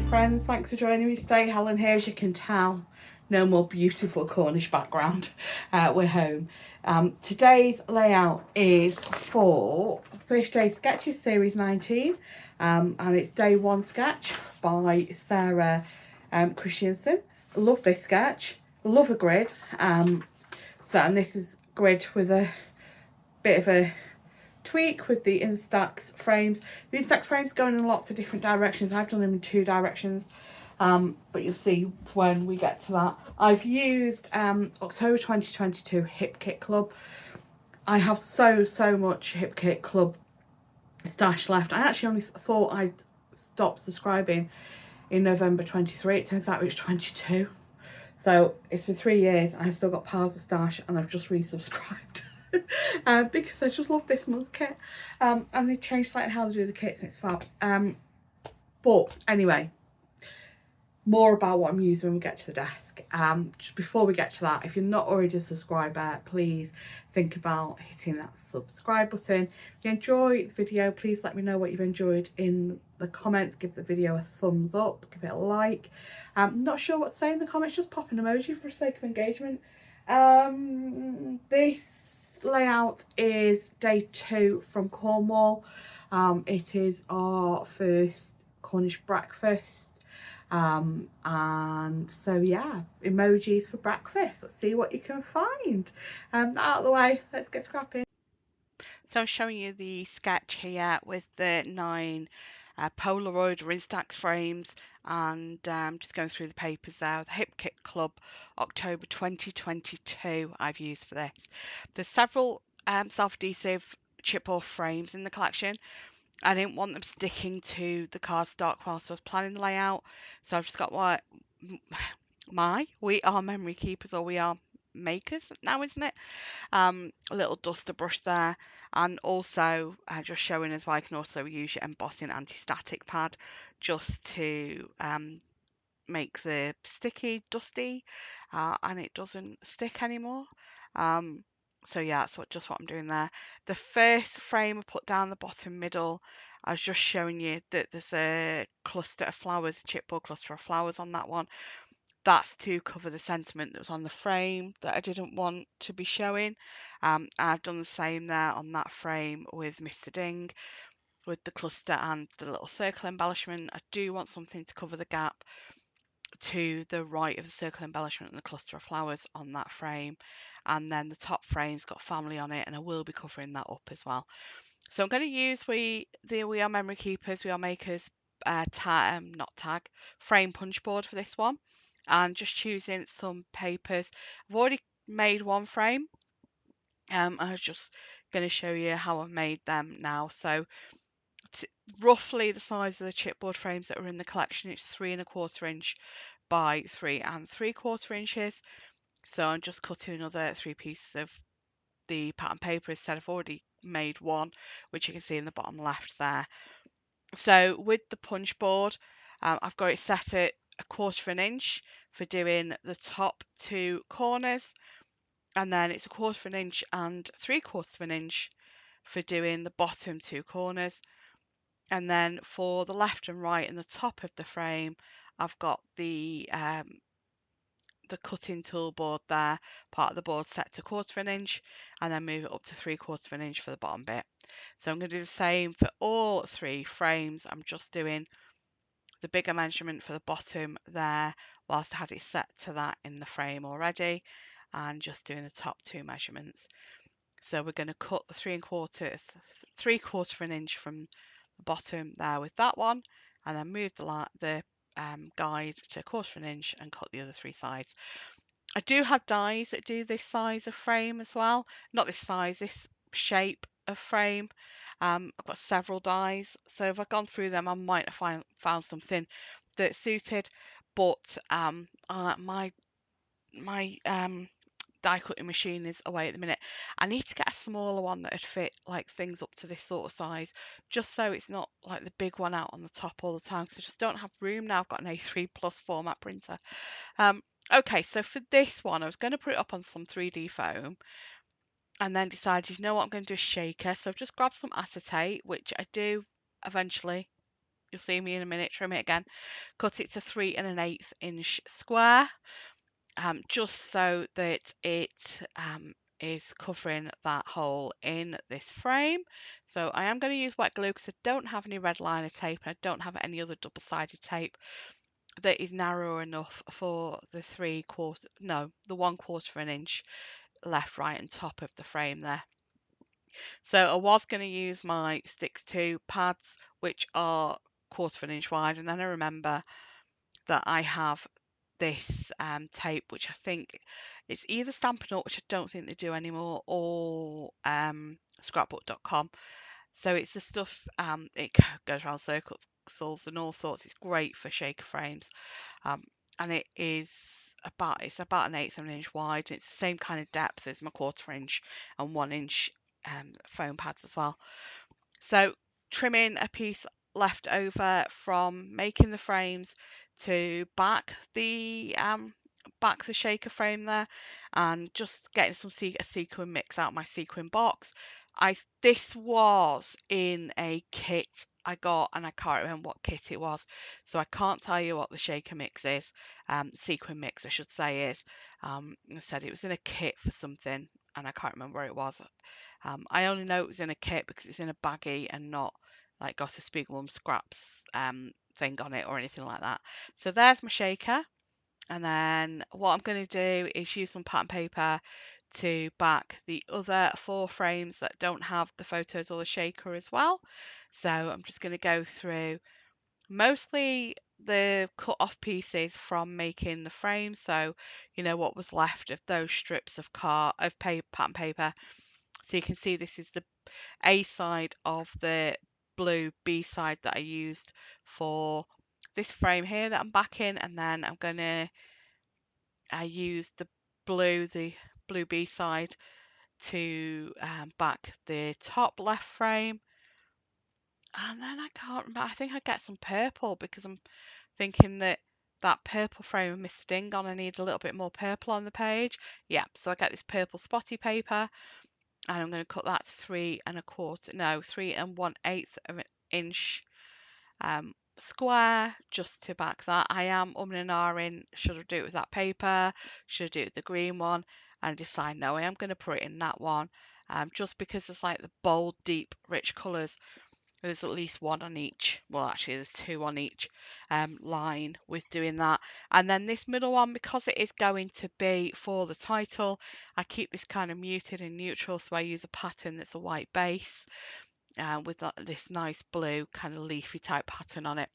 friends, thanks for joining me today. Helen here. As you can tell, no more beautiful Cornish background. We're home. Today's layout is for 30 Day Sketches Series 19, and it's day 1 sketch by Sarah Christensen. Love this sketch, love a grid. And this is grid with a bit of a tweak with the instax frames. The instax frames going in lots of different directions. I've done them in 2 directions, but you'll see when we get to that. I've used October 2022 Hip Kit Club. I have so much Hip Kit Club stash left. I actually only thought I'd stopped subscribing in November 23. It turns out it was 22. So it's been 3 years and I've still got piles of stash, and I've just resubscribed. Because I just love this month's kit, and they changed slightly how they do the kits, and it's fab. But anyway, more about what I'm using when we get to the desk. Just before we get to that, if you're not already a subscriber, please think about hitting that subscribe button. If you enjoy the video, please let me know what you've enjoyed in the comments. Give the video a thumbs up, give it a like. Not sure what to say in the comments, just pop an emoji for the sake of engagement. This layout is day 2 from Cornwall. It is our first Cornish breakfast, and so yeah, emojis for breakfast. Let's see what you can find. Out of the way, let's get scrapping. So I'm showing you the sketch here with the 9 polaroid or instax frames, and just going through the papers there. The Hip Kit Club October 2022 I've used for this. There's several self-adhesive chipboard frames in the collection. I didn't want them sticking to the cardstock whilst I was planning the layout, so I've just got we are memory keepers, or we are makers now, isn't it? A little duster brush there, and also just showing as well, I can also use your embossing anti-static pad just to make the sticky dusty, and it doesn't stick anymore. So yeah, that's just what I'm doing there. The first frame I put down the bottom middle, I was just showing you that there's a cluster of flowers, a chipboard cluster of flowers on that one. That's to cover the sentiment that was on the frame that I didn't want to be showing. I've done the same there on that frame with Mr. Ding, with the cluster and the little circle embellishment. I do want something to cover the gap to the right of the circle embellishment and the cluster of flowers on that frame, and then the top frame's got family on it, and I will be covering that up as well. So I'm going to use We Are Memory Keepers, We Are Makers frame punch board for this one, and just choosing some papers. I've already made one frame. I was just going to show you how I've made them now. So roughly the size of the chipboard frames that are in the collection, it's 3¼ inch by 3¾ inches. So I'm just cutting another 3 pieces of the pattern paper instead. I've already made one, which you can see in the bottom left there. So with the punch board, I've got it set at 1/4 inch for doing the top 2 corners, and then it's 1/4 inch and 3/4 inch for doing the bottom 2 corners. And then for the left and right and the top of the frame, I've got the cutting tool board there, part of the board set to 1/4 inch, and then move it up to 3/4 inch for the bottom bit. So I'm going to do the same for all 3 frames. I'm just doing the bigger measurement for the bottom there, whilst I had it set to that in the frame already, and just doing the top 2 measurements. So we're going to cut the 3/4 inch from the bottom there with that one, and then move the guide to 1/4 inch and cut the other 3 sides. I do have dies that do this size of frame as well. Not this size, this shape of frame. I've got several dies, so if I've gone through them, I might have found something that suited. But my die cutting machine is away at the minute. I need to get a smaller one that would fit like things up to this sort of size, just so it's not like the big one out on the top all the time, because I just don't have room now. I've got an A3 plus format printer. Okay, so for this one, I was going to put it up on some 3D foam, and then decided, you know what, I'm going to do a shaker. So I've just grabbed some acetate, which I do eventually you'll see me in a minute, trim it again, cut it to 3 1/8 inch square, just so that it is covering that hole in this frame. So I am going to use wet glue because I don't have any red liner tape and I don't have any other double-sided tape that is narrow enough for the 1/4 of an inch left, right and top of the frame there. So I was going to use my Sticks 2 pads, which are 1/4 of an inch wide, and then I remember that I have this tape, which I think it's either Stampin' Up, which I don't think they do anymore, or Scrapbook.com. So it's the stuff, it goes around circles and all sorts. It's great for shaker frames, and it's about 1/8 of an inch wide. It's the same kind of depth as my 1/4 inch and 1 inch foam pads as well. So trimming a piece left over from making the frames to back the shaker frame there, and just getting some a sequin mix out of my sequin box. This was in a kit I got, and I can't remember what kit it was, so I can't tell you what the shaker mix is. Sequin mix, I should say, is. I said it was in a kit for something, and I can't remember where it was. I only know it was in a kit because it's in a baggie and not like got a Spiegelman scraps thing on it or anything like that. So there's my shaker. And then what I'm going to do is use some pattern paper to back the other 4 frames that don't have the photos or the shaker as well. So I'm just going to go through mostly the cut off pieces from making the frame. So, you know, what was left of those strips of pattern paper. So you can see this is the A side of the blue B side that I used for this frame here that I'm backing, and then I'm going to use the blue B side to back the top left frame. And then I can't remember, I think I get some purple because I'm thinking that purple frame of Mr. Ding on, I need a little bit more purple on the page. Yeah, so I get this purple spotty paper, and I'm going to cut that to 3 1/8 of an inch square just to back that. I am and ahhing, should I do it with that paper, should I do it with the green one, and decide no, I am going to put it in that one, just because it's like the bold, deep, rich colours. There's at least one on each, well actually there's 2 on each line with doing that. And then this middle one, because it is going to be for the title, I keep this kind of muted and neutral, so I use a pattern that's a white base with this nice blue kind of leafy type pattern on it.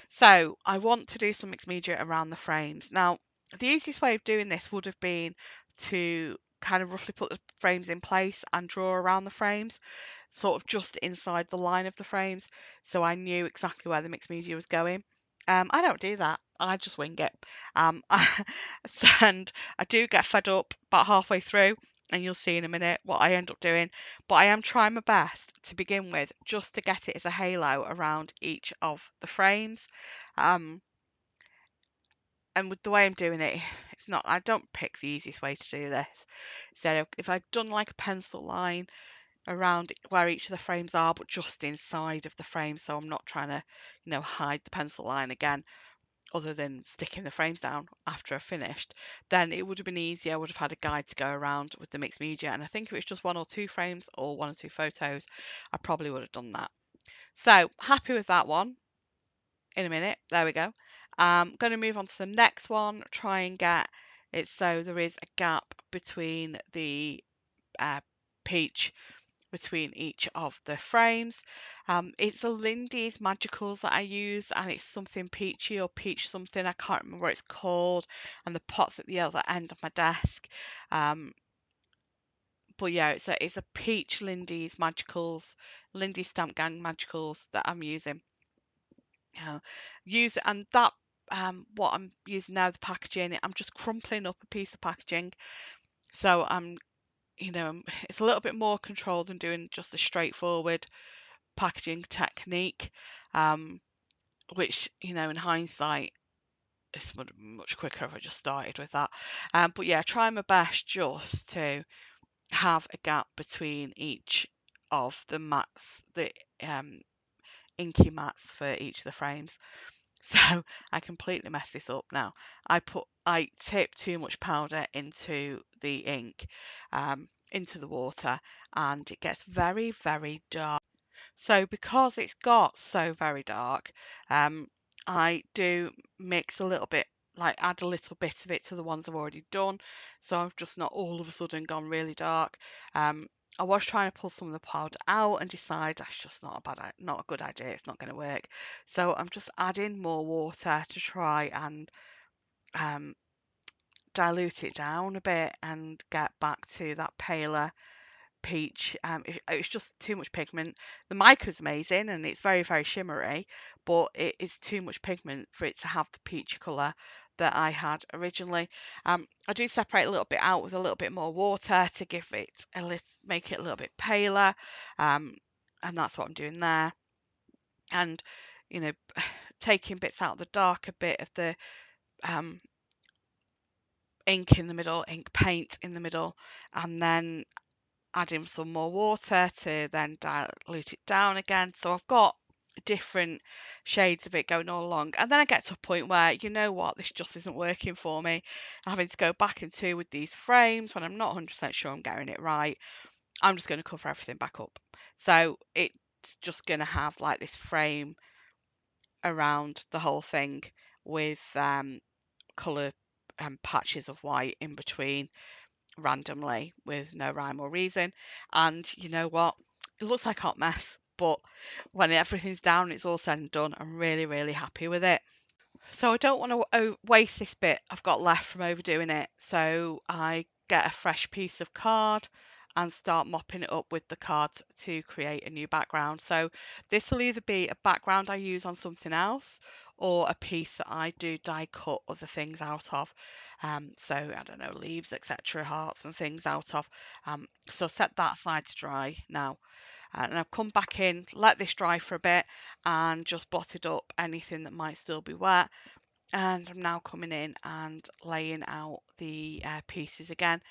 So I want to do some mixed media around the frames. Now, the easiest way of doing this would have been to kind of roughly put the frames in place and draw around the frames, sort of just inside the line of the frames, so I knew exactly where the mixed media was going. I don't do that. I just wing it. And I do get fed up about halfway through, and you'll see in a minute what I end up doing. But I am trying my best to begin with, just to get it as a halo around each of the frames. And with the way I'm doing it, I don't pick the easiest way to do this. So if I've done like a pencil line around where each of the frames are, but just inside of the frame, so I'm not trying to, hide the pencil line again, other than sticking the frames down after I've finished, then it would have been easier. I would have had a guide to go around with the mixed media, and I think if it's just 1 or 2 frames or 1 or 2 photos, I probably would have done that. So happy with that one. In a minute, there we go. I'm going to move on to the next one, try and get it so there is a gap between the peach between each of the frames. It's a Lindy's Magicals that I use, and it's something peachy or peach something. I can't remember what it's called, and the pot's at the other end of my desk. But yeah, it's a peach Lindy's Magicals, Lindy Stamp Gang Magicals that I'm using. Use it, and that what I'm using now, the packaging, I'm just crumpling up a piece of packaging, so I'm it's a little bit more controlled than doing just a straightforward packaging technique, which in hindsight it's much quicker if I just started with that. But yeah, try my best just to have a gap between each of the mats, the inky mats for each of the frames. So I completely messed this up now. I tipped too much powder into the ink, into the water, and it gets very, very dark. So because it's got so very dark, I do mix a little bit, like add a little bit of it to the ones I've already done. So I've just not all of a sudden gone really dark. I was trying to pull some of the powder out and decide that's just not a good idea. It's not going to work. So I'm just adding more water to try and um, dilute it down a bit and get back to that paler peach. It's just too much pigment. The mica's amazing and it's very, very shimmery, but it is too much pigment for it to have the peachy colour that I had originally. I do separate a little bit out with a little bit more water to give it make it a little bit paler, and that's what I'm doing there. And you know, taking bits out of the darker bit of the um, ink in the middle, ink paint in the middle, and then adding some more water to then dilute it down again. So I've got different shades of it going all along. And then I get to a point where, you know what, this just isn't working for me. I'm having to go back into with these frames when I'm not 100% sure I'm getting it right. I'm just going to cover everything back up. So it's just going to have like this frame around the whole thing with colour patches of white in between randomly with no rhyme or reason. And you know what? It looks like a hot mess, but when everything's down, it's all said and done. I'm really, really happy with it. So I don't want to waste this bit I've got left from overdoing it. So I get a fresh piece of card and start mopping it up with the cards to create a new background. So this will either be a background I use on something else or a piece that I do die cut other things out of. So I don't know, leaves, etc., hearts and things out of. So set that aside to dry now. And I've come back in, let this dry for a bit and just blotted up anything that might still be wet. And I'm now coming in and laying out the pieces again.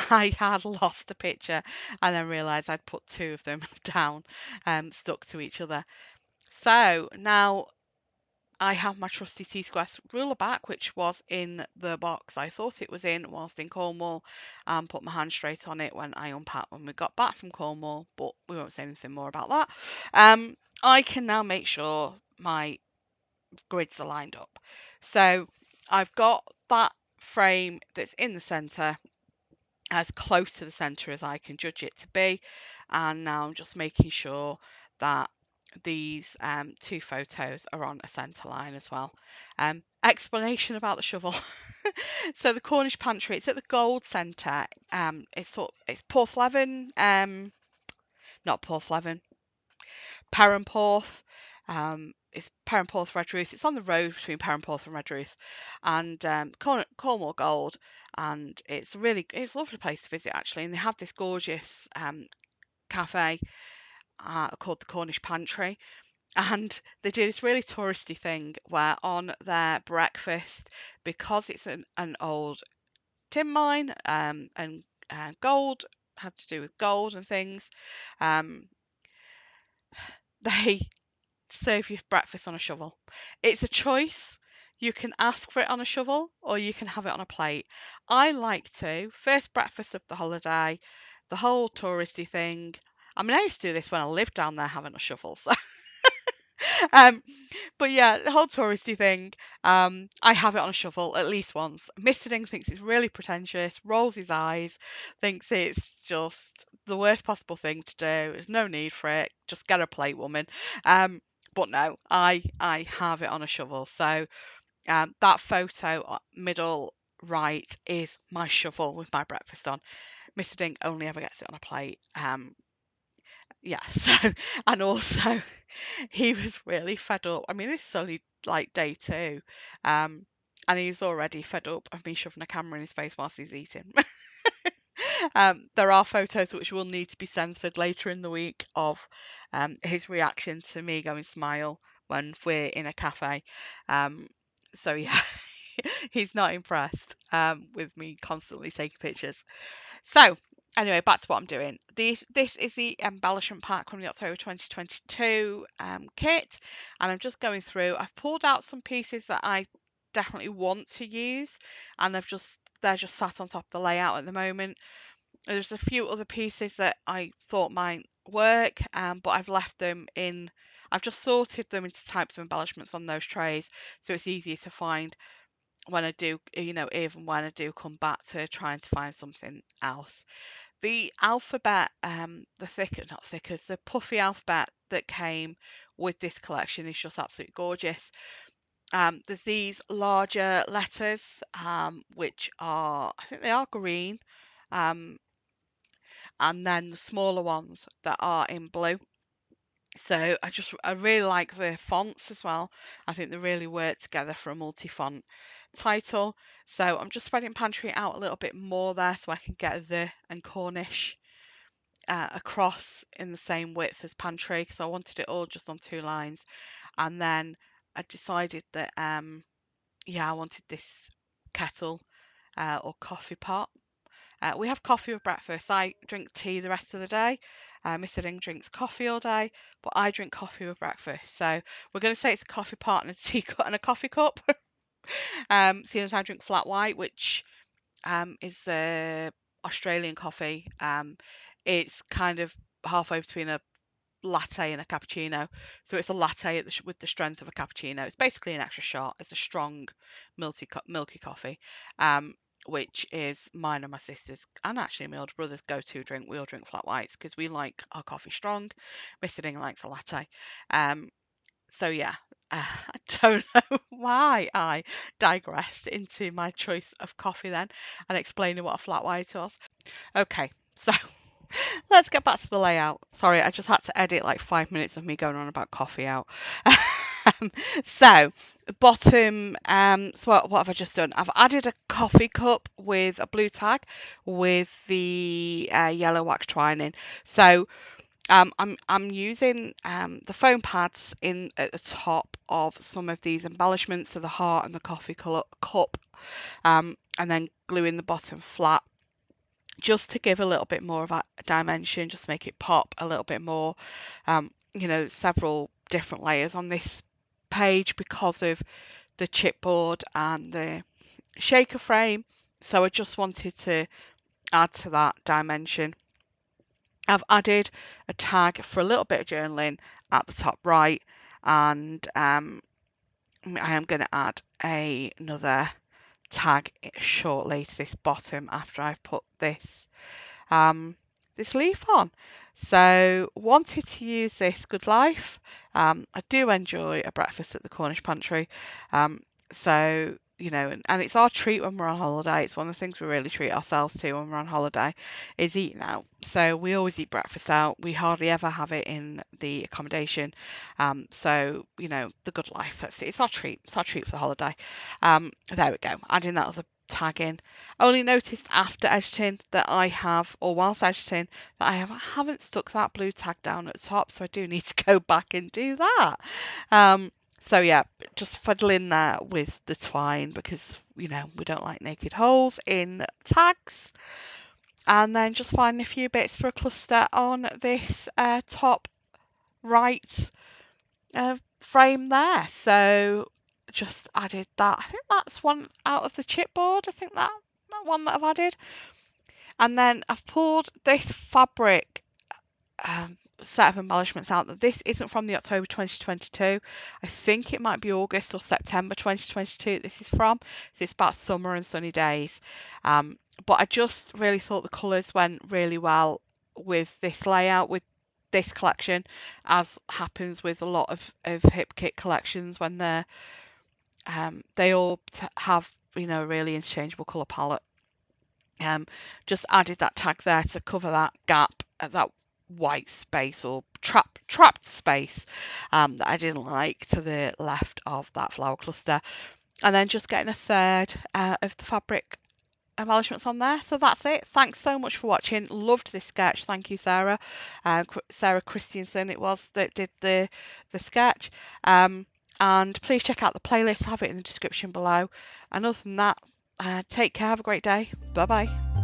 I had lost a picture and then realised I'd put two of them down, stuck to each other. So now I have my trusty T-square ruler back, which was in the box I thought it was in whilst in Cornwall, and put my hand straight on it when I unpacked when we got back from Cornwall, but we won't say anything more about that. I can now make sure my grids are lined up. So I've got that frame that's in the centre, as close to the centre as I can judge it to be, and now I'm just making sure that these two photos are on a centre line as well. Explanation about the shovel. So the Cornish pantry, it's at the gold centre. It's Porthleven, not Porthleven, Perranporth. It's Perranporth Redruth. It's on the road between Perranporth and Redruth, and Cornwall Gold. And it's a lovely place to visit actually. And they have this gorgeous cafe called the Cornish Pantry. And they do this really touristy thing where on their breakfast, because it's an old tin mine, and gold had to do with gold and things, they serve you breakfast on a shovel. It's a choice. You can ask for it on a shovel or you can have it on a plate. I like to, first breakfast of the holiday, the whole touristy thing. I mean, I used to do this when I lived down there having a shovel. So um, but yeah, the whole touristy thing, I have it on a shovel at least once. Mr. Ding thinks it's really pretentious, rolls his eyes, thinks it's just the worst possible thing to do. There's no need for it. Just get a plate, woman. But no, I have it on a shovel. So that photo middle right is my shovel with my breakfast on. Mr. Ding only ever gets it on a plate. Yeah, so and also he was really fed up. I mean, this is only like day two, and he's already fed up of me shoving a camera in his face whilst he's eating. There are photos which will need to be censored later in the week of his reaction to me going smile when we're in a cafe. So yeah, he's not impressed with me constantly taking pictures. So Anyway, back to what I'm doing. This is the embellishment pack from the October 2022 kit, and I'm just going through. I've pulled out some pieces that I definitely want to use, and they're just sat on top of the layout at the moment. There's a few other pieces that I thought might work, but I've left them in. I've just sorted them into types of embellishments on those trays, so it's easier to find when I do, even when I do come back to trying to find something else. The alphabet, the thicker, not thicker, the puffy alphabet that came with this collection is just absolutely gorgeous. There's these larger letters, which are, I think they are green, um, and then the smaller ones that are in blue. So I really like the fonts as well. I think they really work together for a multi-font title. So I'm just spreading pantry out a little bit more there so I can get the and Cornish across in the same width as pantry, because I wanted it all just on 2 lines. And then I decided that I wanted this kettle or coffee pot. We have coffee with breakfast. I drink tea the rest of the day. Mr. Ding drinks coffee all day, but I drink coffee with breakfast. So we're going to say it's a coffee pot and a teacup and a coffee cup. Seeing as I drink flat white, which is Australian coffee. It's kind of halfway between a latte and a cappuccino. So it's a latte with the strength of a cappuccino. It's basically an extra shot. It's a strong milky coffee, which is mine and my sister's, and actually my older brother's go-to drink. We all drink flat whites because we like our coffee strong. Mr. Ding likes a latte. So yeah, I don't know why I digressed into my choice of coffee then and explaining what a flat white was. Okay, so let's get back to the layout. Sorry, I just had to edit like 5 minutes of me going on about coffee out. So, bottom, so what have I just done? I've added a coffee cup with a blue tag with the yellow wax twine in. So, I'm using the foam pads in at the top of some of these embellishments, so the heart and the coffee cup, and then gluing the bottom flat, just to give a little bit more of a dimension, just make it pop a little bit more. Several different layers on this page because of the chipboard and the shaker frame, so I just wanted to add to that dimension. I've added a tag for a little bit of journaling at the top right, and I am going to add another tag shortly to this bottom after I've put this leaf on. So wanted to use this Good Life. I do enjoy a breakfast at the Cornish pantry. So and it's our treat when we're on holiday. It's one of the things we really treat ourselves to when we're on holiday, is eating out. So we always eat breakfast out. We hardly ever have it in the accommodation. So the Good Life. It's our treat. It's our treat for the holiday. There we go. Adding that other tag in. I only noticed after editing that whilst editing, that I haven't stuck that blue tag down at the top, so I do need to go back and do that. So yeah, just fiddling there with the twine because we don't like naked holes in tags. And then just finding a few bits for a cluster on this top right frame there. So just added that. I think that's one out of the chipboard. I think that one that I've added. And then I've pulled this fabric set of embellishments out. That this isn't from the October 2022. I think it might be August or September 2022 this is from. So it's about summer and sunny days. But I just really thought the colours went really well with this layout, with this collection, as happens with a lot of hip kit collections when they all have a really interchangeable colour palette. Just added that tag there to cover that gap, that white space or trapped space that I didn't like to the left of that flower cluster, and then just getting a third of the fabric embellishments on there. So that's it. Thanks so much for watching. Loved this sketch. Thank you, Sarah. Sarah Christensen it was that did the sketch. And please check out the playlist. I have it in the description below. And other than that, take care. Have a great day. Bye bye.